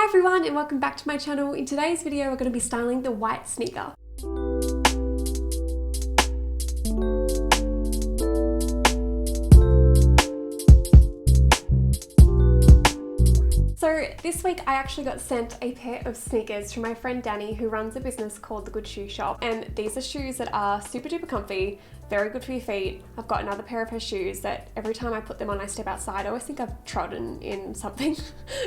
Hi everyone and welcome back to my channel. In today's video we're going to be styling the white sneaker. So this week I actually got sent a pair of sneakers from my friend Danny, who runs a business called The Good Shoe Shop, and these are shoes that are super duper comfy, very good for your feet. I've got another pair of her shoes that every time I put them on I step outside I always think I've trodden in something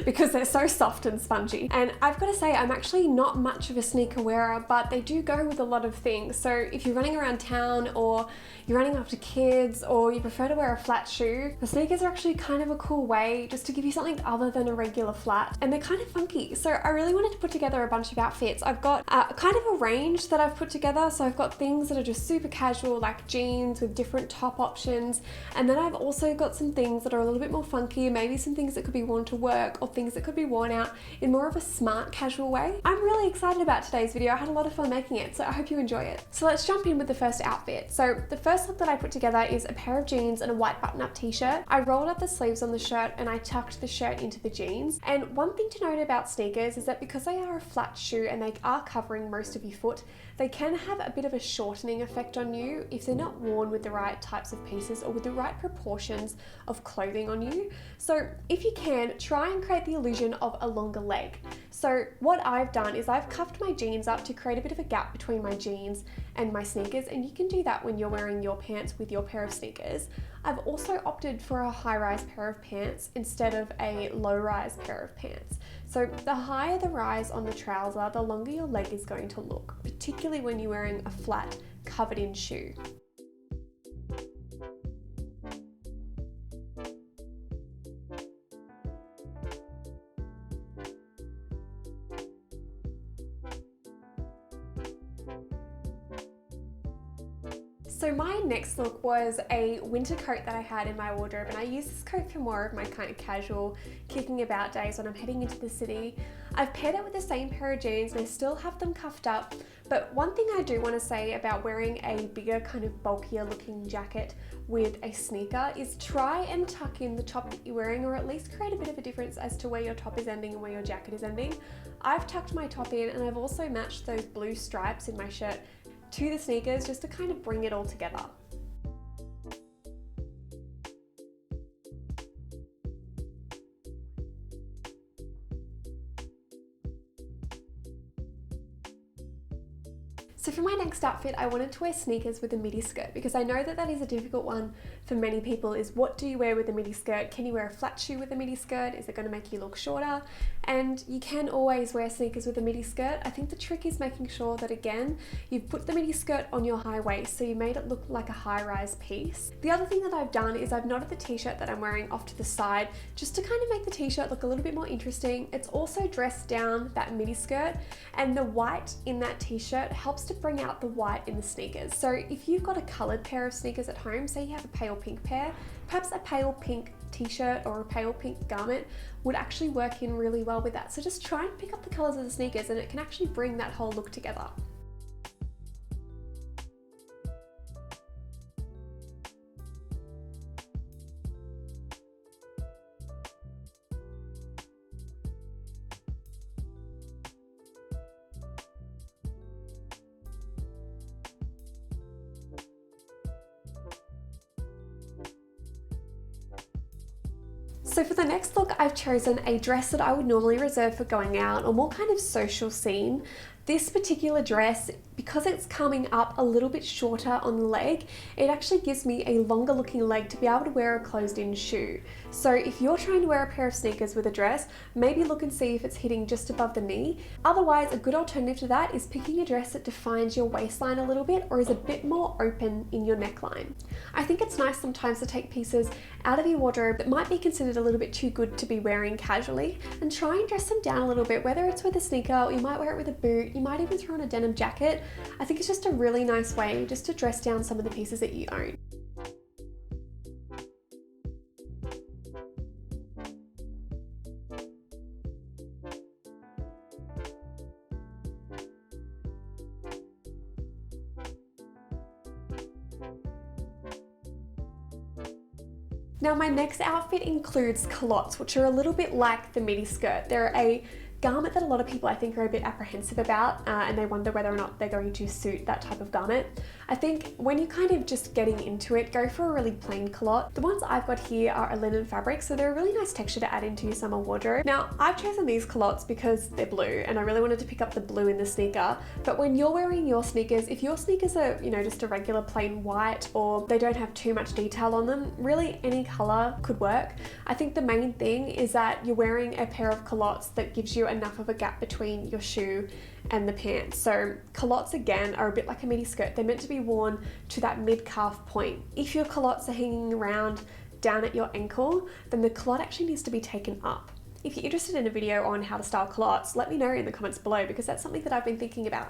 because they're so soft and spongy. And I've got to say I'm actually not much of a sneaker wearer, but they do go with a lot of things. So if you're running around town or you're running after kids or you prefer to wear a flat shoe, the sneakers are actually kind of a cool way just to give you something other than a regular flat, and they're kind of funky. So I really wanted to put together a bunch of outfits. I've got kind of a range that I've put together. So I've got things that are just super casual like jeans with different top options, and then I've also got some things that are a little bit more funky, maybe some things that could be worn to work or things that could be worn out in more of a smart casual way. I'm really excited about today's video. I had a lot of fun making it, so I hope you enjoy it. So let's jump in with the first outfit. So the first look that I put together is a pair of jeans and a white button-up t-shirt. I rolled up the sleeves on the shirt and I tucked the shirt into the jeans. And one thing to note about sneakers is that because they are a flat shoe and they are covering most of your foot, they can have a bit of a shortening effect on you if they're not worn with the right types of pieces or with the right proportions of clothing on you. So if you can, try and create the illusion of a longer leg. So what I've done is I've cuffed my jeans up to create a bit of a gap between my jeans and my sneakers, and you can do that when you're wearing your pants with your pair of sneakers. I've also opted for a high-rise pair of pants instead of a low-rise pair of pants. So the higher the rise on the trouser, the longer your leg is going to look, particularly when you're wearing a flat, covered-in shoe. So my next look was a winter coat that I had in my wardrobe, and I use this coat for more of my kind of casual kicking about days when I'm heading into the city. I've paired it with the same pair of jeans and I still have them cuffed up, but one thing I do want to say about wearing a bigger kind of bulkier looking jacket with a sneaker is try and tuck in the top that you're wearing, or at least create a bit of a difference as to where your top is ending and where your jacket is ending. I've tucked my top in and I've also matched those blue stripes in my shirt to the sneakers just to kind of bring it all together. So for my next outfit, I wanted to wear sneakers with a midi skirt because I know that that is a difficult one for many people. Is what do you wear with a midi skirt? Can you wear a flat shoe with a midi skirt? Is it going to make you look shorter? And you can always wear sneakers with a midi skirt. I think the trick is making sure that, again, you've put the midi skirt on your high waist, so you made it look like a high-rise piece. The other thing that I've done is I've knotted the t-shirt that I'm wearing off to the side just to kind of make the t-shirt look a little bit more interesting. It's also dressed down that midi skirt, and the white in that t-shirt helps to bring out the white in the sneakers. So if you've got a coloured pair of sneakers at home, say you have a pale pink pair, perhaps a pale pink t-shirt or a pale pink garment would actually work in really well with that. So just try and pick up the colours of the sneakers and it can actually bring that whole look together. So for the next look, I've chosen a dress that I would normally reserve for going out or more kind of social scene. This particular dress, because it's coming up a little bit shorter on the leg, it actually gives me a longer looking leg to be able to wear a closed-in shoe. So if you're trying to wear a pair of sneakers with a dress, maybe look and see if it's hitting just above the knee. Otherwise, a good alternative to that is picking a dress that defines your waistline a little bit or is a bit more open in your neckline. I think it's nice sometimes to take pieces out of your wardrobe that might be considered a little bit too good to be wearing casually and try and dress them down a little bit, whether it's with a sneaker, or you might wear it with a boot, you might even throw on a denim jacket. I think it's just a really nice way just to dress down some of the pieces that you own. Now my next outfit includes culottes, which are a little bit like the midi skirt. They're a garment that a lot of people I think are a bit apprehensive about and they wonder whether or not they're going to suit that type of garment. I think when you're kind of just getting into it, go for a really plain culotte. The ones I've got here are a linen fabric, so they're a really nice texture to add into your summer wardrobe. Now, I've chosen these culottes because they're blue and I really wanted to pick up the blue in the sneaker. But when you're wearing your sneakers, if your sneakers are, you know, just a regular plain white or they don't have too much detail on them, really any color could work. I think the main thing is that you're wearing a pair of culottes that gives you enough of a gap between your shoe and the pants. So culottes again are a bit like a mini skirt. They're meant to be worn to that mid-calf point. If your culottes are hanging around down at your ankle, then the culotte actually needs to be taken up. If you're interested in a video on how to style culottes, let me know in the comments below because that's something that I've been thinking about.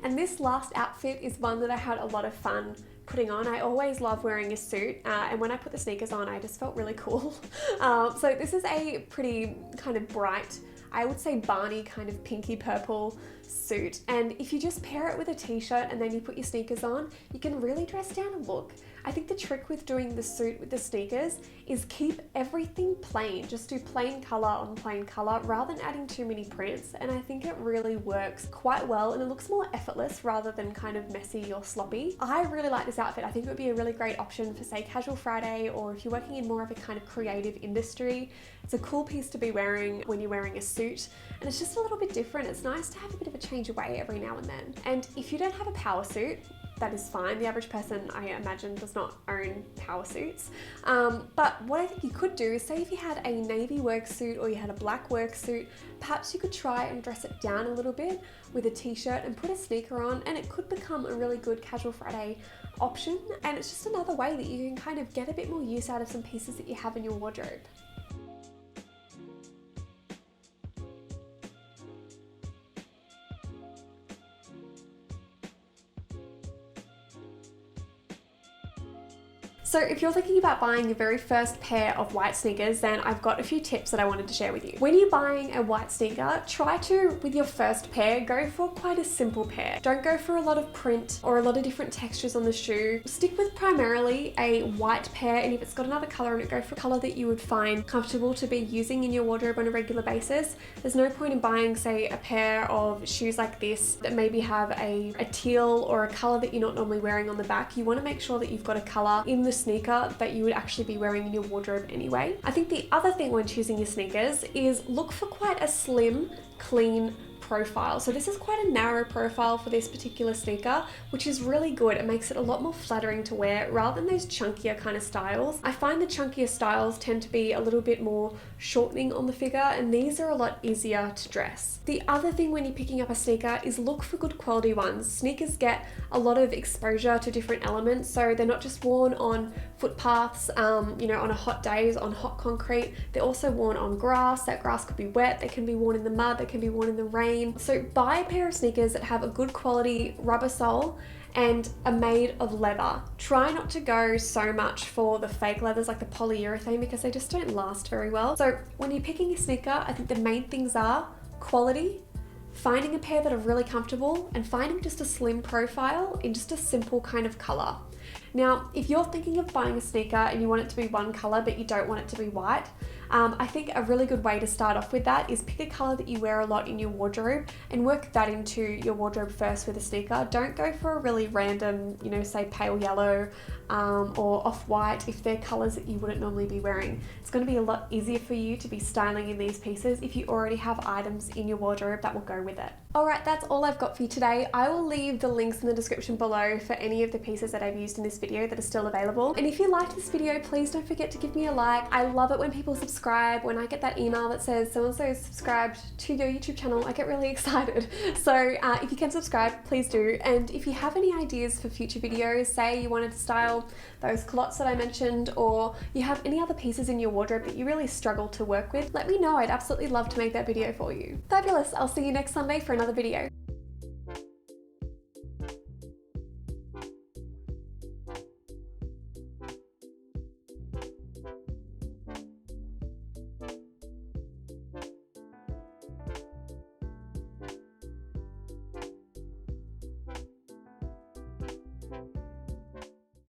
And this last outfit is one that I had a lot of fun putting on. I always love wearing a suit and when I put the sneakers on I just felt really cool. So this is a pretty kind of bright, I would say Barney kind of pinky purple suit, and if you just pair it with a t-shirt and then you put your sneakers on, you can really dress down a look. I think the trick with doing the suit with the sneakers is keep everything plain. Just do plain color on plain color rather than adding too many prints, and I think it really works quite well and it looks more effortless rather than kind of messy or sloppy. I really like this outfit. I think it would be a really great option for say casual Friday, or if you're working in more of a kind of creative industry. It's a cool piece to be wearing when you're wearing a suit, and it's just a little bit different. It's nice to have a bit of a change away every now and then. And if you don't have a power suit, that is fine. The average person, I imagine, does not own power suits. But what I think you could do is say if you had a navy work suit or you had a black work suit, perhaps you could try and dress it down a little bit with a t-shirt and put a sneaker on, and it could become a really good casual Friday option. And it's just another way that you can kind of get a bit more use out of some pieces that you have in your wardrobe. So if you're thinking about buying your very first pair of white sneakers, then I've got a few tips that I wanted to share with you. When you're buying a white sneaker, try to, with your first pair, go for quite a simple pair. Don't go for a lot of print or a lot of different textures on the shoe. Stick with primarily a white pair, and if it's got another color in it, go for a color that you would find comfortable to be using in your wardrobe on a regular basis. There's no point in buying, say, a pair of shoes like this that maybe have a teal or a color that you're not normally wearing on the back. You want to make sure that you've got a color in the sneaker that you would actually be wearing in your wardrobe anyway. I think the other thing when choosing your sneakers is look for quite a slim, clean profile. So this is quite a narrow profile for this particular sneaker, which is really good. It makes it a lot more flattering to wear rather than those chunkier kind of styles. I find the chunkier styles tend to be a little bit more shortening on the figure, and these are a lot easier to dress. The other thing when you're picking up a sneaker is look for good quality ones. Sneakers get a lot of exposure to different elements, so they're not just worn on footpaths, you know, on a hot days, on hot concrete. They're also worn on grass. That grass could be wet, they can be worn in the mud, they can be worn in the rain. So buy a pair of sneakers that have a good quality rubber sole and are made of leather. Try not to go so much for the fake leathers like the polyurethane because they just don't last very well. So when you're picking a sneaker, I think the main things are quality, finding a pair that are really comfortable, and finding just a slim profile in just a simple kind of color. Now, if you're thinking of buying a sneaker and you want it to be one color but you don't want it to be white, I think a really good way to start off with that is pick a color that you wear a lot in your wardrobe and work that into your wardrobe first with a sneaker. Don't go for a really random, you know, say pale yellow or off-white if they're colors that you wouldn't normally be wearing. It's going to be a lot easier for you to be styling in these pieces if you already have items in your wardrobe that will go with it. Alright, that's all I've got for you today. I will leave the links in the description below for any of the pieces that I've used in this video that are still available. And if you liked this video, please don't forget to give me a like. I love it when people subscribe. When I get that email that says so-and-so is subscribed to your YouTube channel, I get really excited. So if you can subscribe, please do. And if you have any ideas for future videos, say you wanted to style those culottes that I mentioned, or you have any other pieces in your wardrobe that you really struggle to work with, let me know. I'd absolutely love to make that video for you. Fabulous. I'll see you next Sunday for another video.